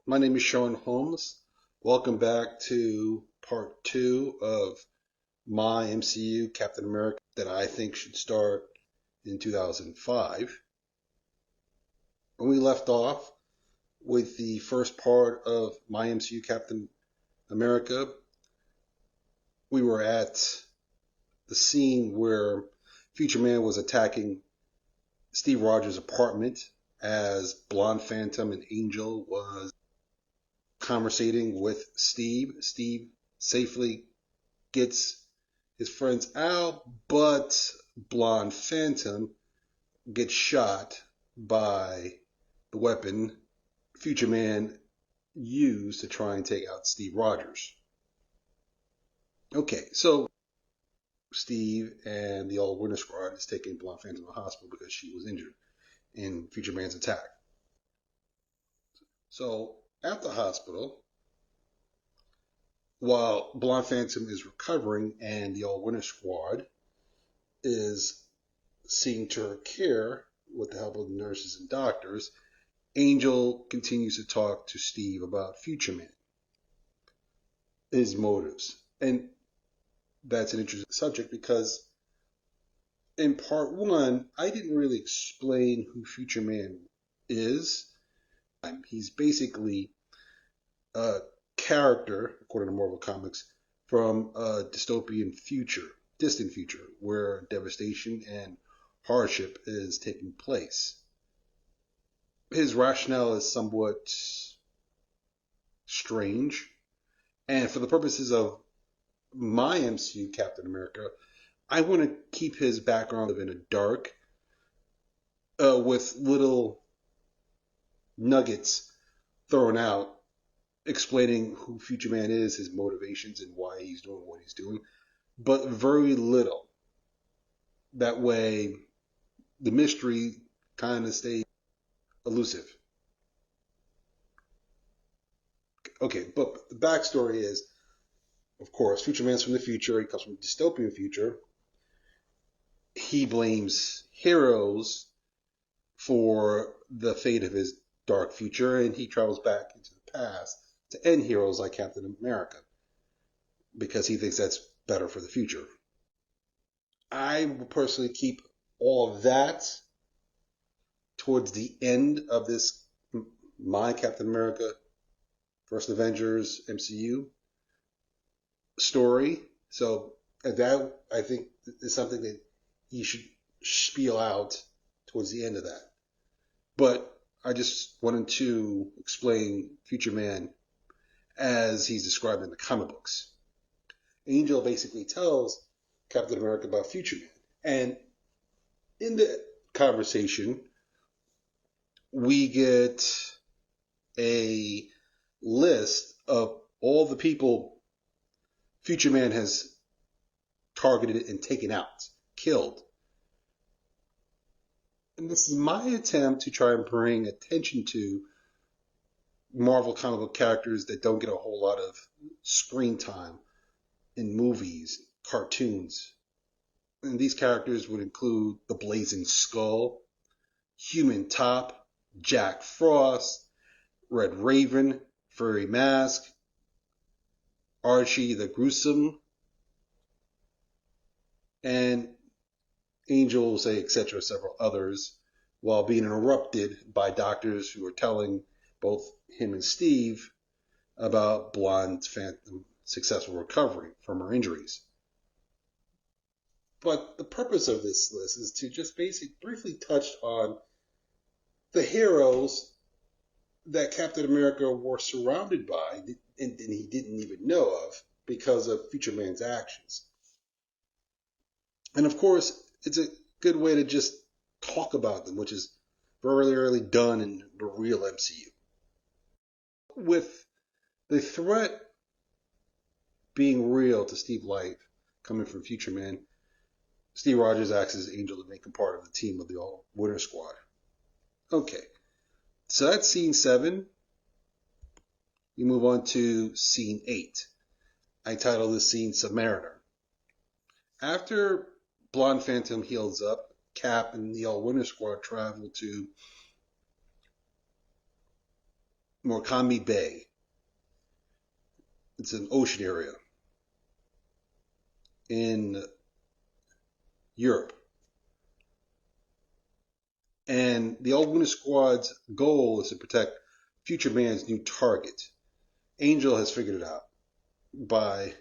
My name is Sean Holmes. Welcome back to part two of my MCU Captain America that I think should start in 2005. When we left off with the first part of my MCU Captain America, we were at the scene where Future Man was attacking Steve Rogers' apartment as Blonde Phantom and Angel was conversating with Steve. Steve safely gets his friends out, but Blonde Phantom gets shot by the weapon Future Man used to try and take out Steve Rogers. Okay, so Steve and the All Winter Squad is taking Blonde Phantom to the hospital because she was injured in Future Man's attack. So at the hospital, while Blonde Phantom is recovering and the All Winter Squad is seeing to her care with the help of the nurses and doctors, Angel continues to talk to Steve about Future Man, his motives. And that's an interesting subject because in part one, I didn't really explain who Future Man is. He's basically a character, according to Marvel Comics, from a dystopian future, distant future, where devastation and hardship is taking place. His rationale is somewhat strange, and for the purposes of my MCU Captain America, I want to keep his background in a dark, with little nuggets thrown out explaining who Future Man is, his motivations, and why he's doing what he's doing, but very little. That way, the mystery kind of stays elusive. Okay, but the backstory is, of course, Future Man's from the future. He comes from a dystopian future. He blames heroes for the fate of his dark future, and he travels back into the past to end heroes like Captain America because he thinks that's better for the future. I will personally keep all of that towards the end of this My Captain America First Avengers MCU story. So that I think is something that he should spiel out towards the end of that. But I just wanted to explain Future Man as he's described in the comic books. Angel basically tells Captain America about Future Man. And in the conversation, we get a list of all the people Future Man has targeted and taken out, killed. And this is my attempt to try and bring attention to Marvel comic book characters that don't get a whole lot of screen time in movies, cartoons. And these characters would include the Blazing Skull, Human Top, Jack Frost, Red Raven, Furry Mask, Archie the Gruesome, and Angel, say, etc., several others, while being interrupted by doctors who are telling both him and Steve about Blonde Phantom's successful recovery from her injuries. But the purpose of this list is to just briefly touch on the heroes that Captain America was surrounded by and he didn't even know of because of Future Man's actions. And of course, it's a good way to just talk about them, which is very rarely done in the real MCU. With the threat being real to Steve Life coming from Future Man, Steve Rogers acts as Angel to make him part of the team of the All Winter Squad. Okay, so that's scene 7. We move on to scene 8. I title this scene Submariner. After Blonde Phantom heals up, Cap and the All Winter Squad travel to Murakami Bay. It's an ocean area in Europe. And the All Winter Squad's goal is to protect Future Man's new target. Angel has figured it out by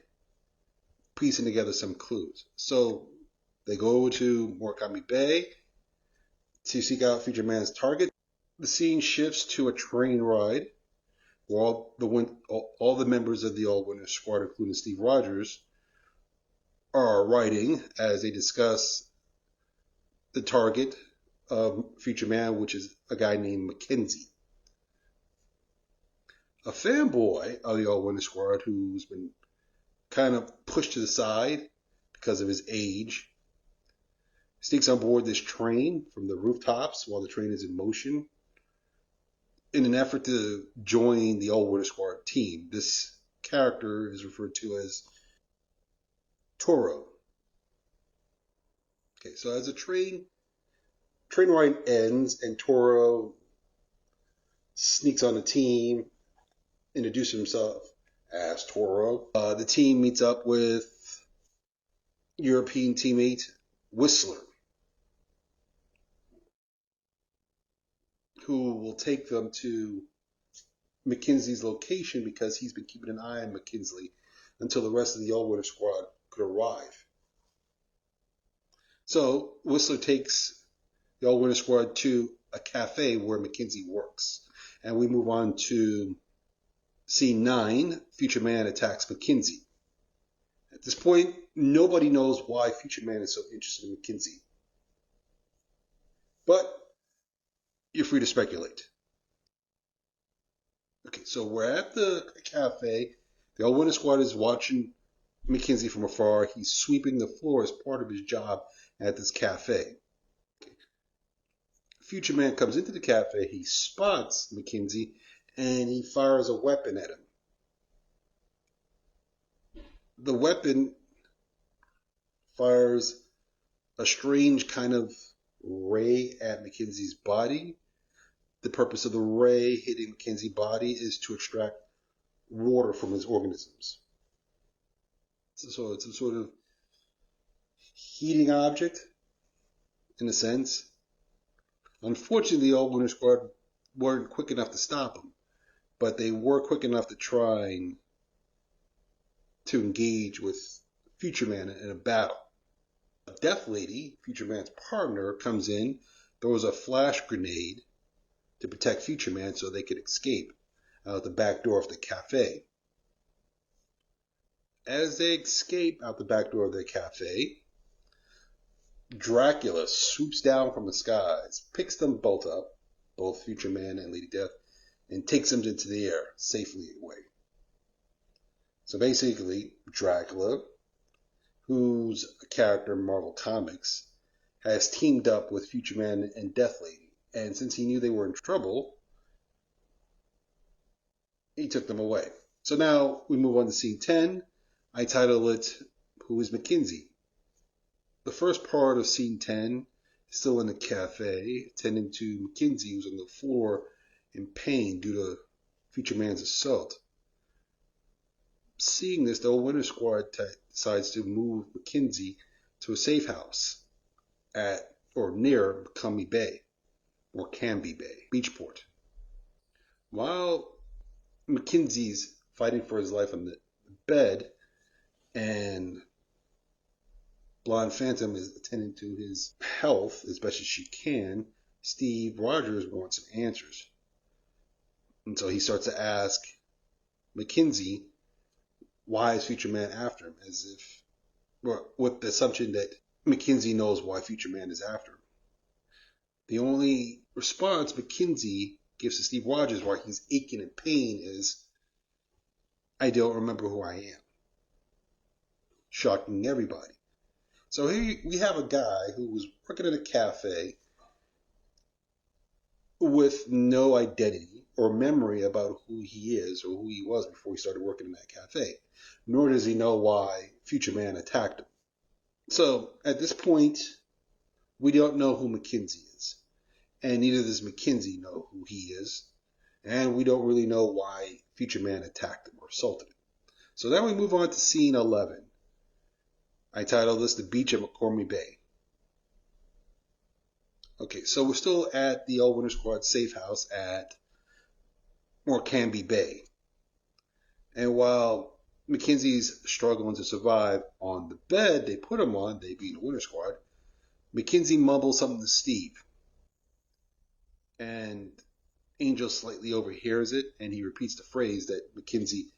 piecing together some clues. So they go over to Murakami Bay to seek out Future Man's target. The scene shifts to a train ride where all the members of the All Winter Squad, including Steve Rogers, are riding as they discuss the target of Future Man, which is a guy named Mackenzie. A fanboy of the All Winter Squad who's been kind of pushed to the side because of his age sneaks on board this train from the rooftops while the train is in motion in an effort to join the All Winter Squad team. This character is referred to as Toro. Okay, so as the train ride ends and Toro sneaks on the team, introduces himself as Toro. The team meets up with European teammate Whistler, who will take them to Mackenzie's location because he's been keeping an eye on Mackenzie until the rest of the All Winter Squad could arrive. So Whistler takes the All Winter Squad to a cafe where Mackenzie works. And we move on to scene 9, Future Man attacks Mackenzie. At this point, nobody knows why Future Man is so interested in Mackenzie. But you're free to speculate. Okay, so we're at the cafe. The All Winter Squad is watching Mackenzie from afar. He's sweeping the floor as part of his job at this cafe. Okay. Future Man comes into the cafe. He spots Mackenzie and he fires a weapon at him. The weapon fires a strange kind of ray at Mackenzie's body. The purpose of the ray hitting Mackenzie's body is to extract water from his organisms. So it's a sort of heating object, in a sense. Unfortunately, the All Winter Squad weren't quick enough to stop him, but they were quick enough to try to engage with Future Man in a battle. A Death Lady, Future Man's partner, comes in, throws a flash grenade to protect Future Man so they could escape out the back door of the cafe. As they escape out the back door of the cafe, Dracula swoops down from the skies, picks them both up, both Future Man and Lady Death, and takes them into the air, safely away. So basically, Dracula, who's a character in Marvel Comics, has teamed up with Future Man and Death Lady. And since he knew they were in trouble, he took them away. So now we move on to scene 10. I title it, Who is Mackenzie? The first part of scene 10 is still in the cafe, attending to Mackenzie, who's on the floor in pain due to Future Man's assault. Seeing this, the All Winter Squad decides to move Mackenzie to a safe house at or near Canby Bay, Beachport. While Mackenzie's fighting for his life on the bed, and Blonde Phantom is attending to his health as best as she can, Steve Rogers wants some answers. And so he starts to ask Mackenzie, why is Future Man after him? As if, with the assumption that Mackenzie knows why Future Man is after him. The only response Mackenzie gives to Steve Rogers while he's aching in pain is, I don't remember who I am. Shocking everybody. So here we have a guy who was working at a cafe with no identity or memory about who he is or who he was before he started working in that cafe. Nor does he know why Future Man attacked him. So at this point, we don't know who Mackenzie is. And neither does Mackenzie know who he is. And we don't really know why Future Man attacked him or assaulted him. So then we move on to scene 11. I titled this The Beach at McCormick Bay. Okay, so we're still at the All Winter Squad safe house at Canby Bay. And while Mackenzie's struggling to survive on the bed they put him on, they being the Winter Squad, Mackenzie mumbles something to Steve. And Angel slightly overhears it, and he repeats the phrase that Mackenzie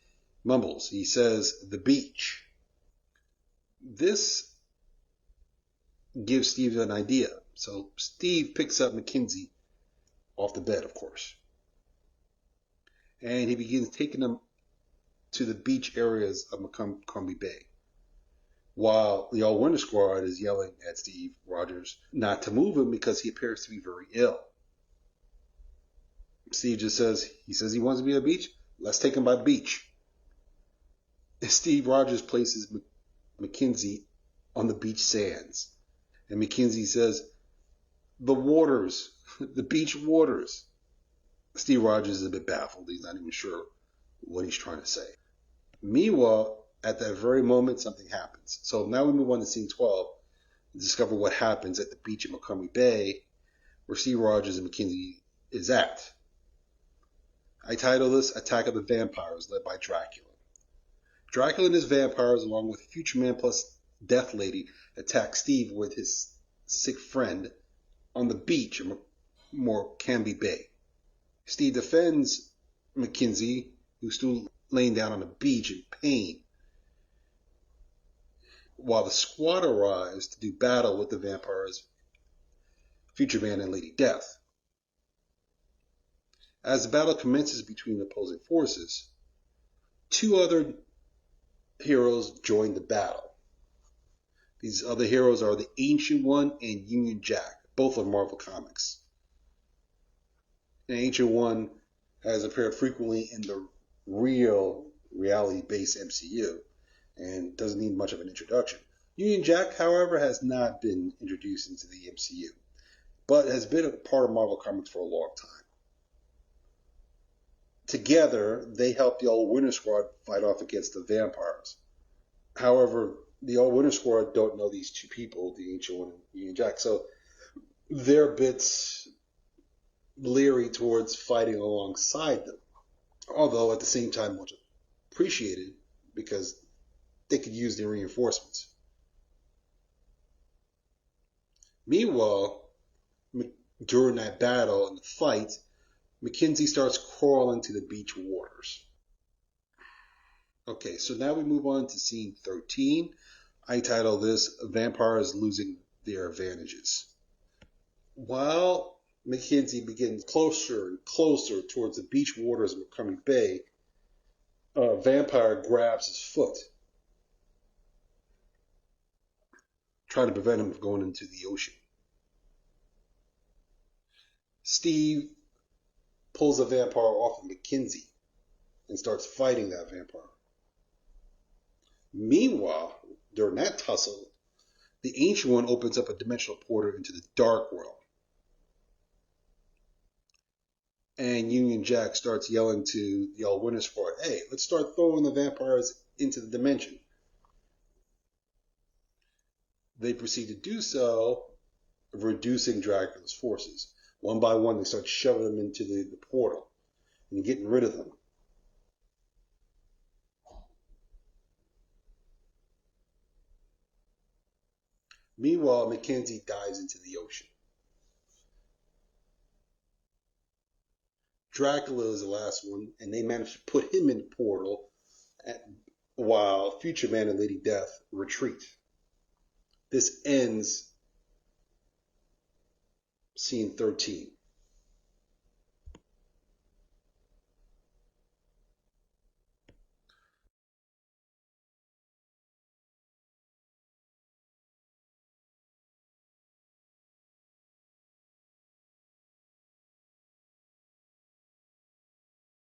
mumbles. He says, the beach. This gives Steve an idea. So Steve picks up Mackenzie off the bed, of course. And he begins taking him to the beach areas of McCombie Bay. While the All Winter Squad is yelling at Steve Rogers not to move him because he appears to be very ill. Steve just says he wants to be at the beach. Let's take him by the beach. Steve Rogers places Mackenzie on the beach sands. And Mackenzie says, the waters, the beach waters. Steve Rogers is a bit baffled. He's not even sure what he's trying to say. Meanwhile, at that very moment, something happens. So now we move on to scene 12 and discover what happens at the beach at McCombie Bay, where Steve Rogers and Mackenzie is at. I title this Attack of the Vampires, led by Dracula. Dracula and his vampires, along with Future Man plus Death Lady, attack Steve with his sick friend on the beach of Canby Bay. Steve defends Mackenzie, who's still laying down on the beach in pain, while the squad arrives to do battle with the vampires, Future Man and Lady Death. As the battle commences between opposing forces, two other heroes join the battle. These other heroes are the Ancient One and Union Jack, both of Marvel Comics. The Ancient One has appeared frequently in the reality-based MCU and doesn't need much of an introduction. Union Jack, however, has not been introduced into the MCU, but has been a part of Marvel Comics for a long time. Together, they help the All Winter Squad fight off against the vampires. However, the All Winter Squad don't know these two people, the Ancient One and Union Jack, so they're a bit leery towards fighting alongside them. Although, at the same time, much appreciated because they could use their reinforcements. Meanwhile, during that battle and the fight, Mackenzie starts crawling to the beach waters. Okay, so now we move on to scene 13. I title this Vampires Losing Their Advantages. While Mackenzie begins closer and closer towards the beach waters of McCombie Bay, a vampire grabs his foot, trying to prevent him from going into the ocean. Steve pulls the vampire off of Mackenzie and starts fighting that vampire. Meanwhile, during that tussle, the Ancient One opens up a dimensional portal into the Dark World. And Union Jack starts yelling to the All Winter Squad, hey, let's start throwing the vampires into the dimension. They proceed to do so, reducing Dracula's forces. One by one, they start shoving them into the portal and getting rid of them. Meanwhile, Mackenzie dives into the ocean. Dracula is the last one, and they manage to put him in the portal while Future Man and Lady Death retreat. This ends scene 13.